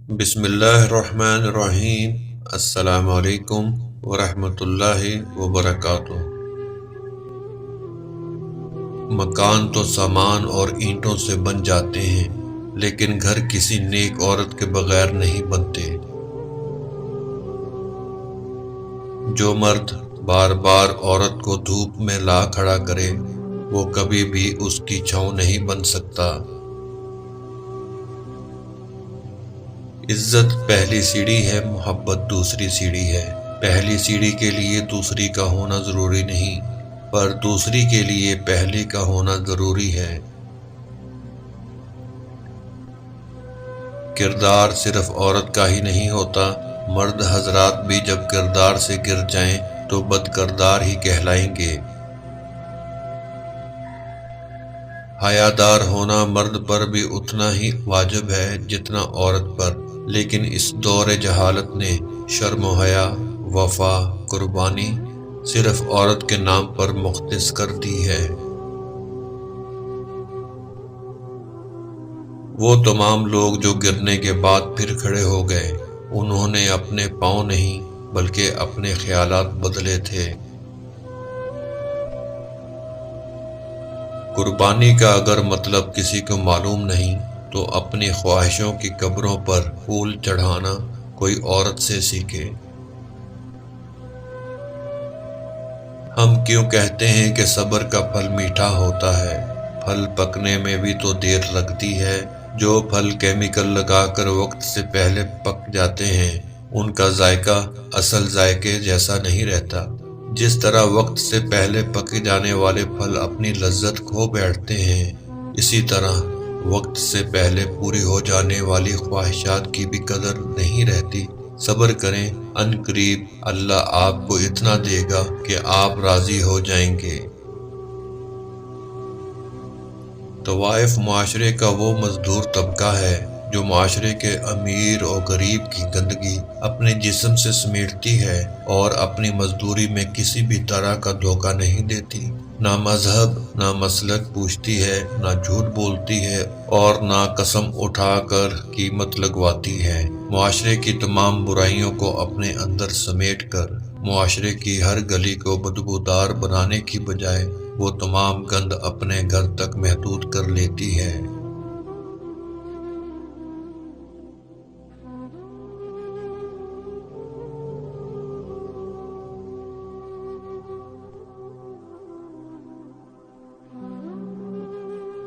بسم اللہ الرحمن الرحیم۔ السلام علیکم ورحمۃ اللہ وبرکاتہ۔ مکان تو سامان اور اینٹوں سے بن جاتے ہیں، لیکن گھر کسی نیک عورت کے بغیر نہیں بنتے۔ جو مرد بار بار عورت کو دھوپ میں لا کھڑا کرے، وہ کبھی بھی اس کی چھاؤں نہیں بن سکتا۔ عزت پہلی سیڑھی ہے، محبت دوسری سیڑھی ہے۔ پہلی سیڑھی کے لیے دوسری کا ہونا ضروری نہیں، پر دوسری کے لیے پہلی کا ہونا ضروری ہے۔ کردار صرف عورت کا ہی نہیں ہوتا، مرد حضرات بھی جب کردار سے گر جائیں تو بد کردار ہی کہلائیں گے۔ حیادار ہونا مرد پر بھی اتنا ہی واجب ہے جتنا عورت پر، لیکن اس دور جہالت نے شرم و حیا، وفا، قربانی صرف عورت کے نام پر مختص کر دی ہے۔ وہ تمام لوگ جو گرنے کے بعد پھر کھڑے ہو گئے، انہوں نے اپنے پاؤں نہیں بلکہ اپنے خیالات بدلے تھے۔ قربانی کا اگر مطلب کسی کو معلوم نہیں تو اپنی خواہشوں کی قبروں پر پھول چڑھانا کوئی عورت سے سیکھے۔ ہم کیوں کہتے ہیں کہ صبر کا پھل میٹھا ہوتا ہے؟ پھل پکنے میں بھی تو دیر لگتی ہے۔ جو پھل کیمیکل لگا کر وقت سے پہلے پک جاتے ہیں، ان کا ذائقہ اصل ذائقے جیسا نہیں رہتا۔ جس طرح وقت سے پہلے پکے جانے والے پھل اپنی لذت کھو بیٹھتے ہیں، اسی طرح وقت سے پہلے پوری ہو جانے والی خواہشات کی بھی قدر نہیں رہتی۔ صبر کریں، ان قریب اللہ آپ کو اتنا دے گا کہ آپ راضی ہو جائیں گے۔ طوائف معاشرے کا وہ مزدور طبقہ ہے جو معاشرے کے امیر اور غریب کی گندگی اپنے جسم سے سمیٹتی ہے اور اپنی مزدوری میں کسی بھی طرح کا دھوکہ نہیں دیتی۔ نہ مذہب، نہ مسلک پوچھتی ہے، نہ جھوٹ بولتی ہے اور نہ قسم اٹھا کر قیمت لگواتی ہے۔ معاشرے کی تمام برائیوں کو اپنے اندر سمیٹ کر معاشرے کی ہر گلی کو بدبودار بنانے کی بجائے وہ تمام گند اپنے گھر تک محدود کر لیتی ہے۔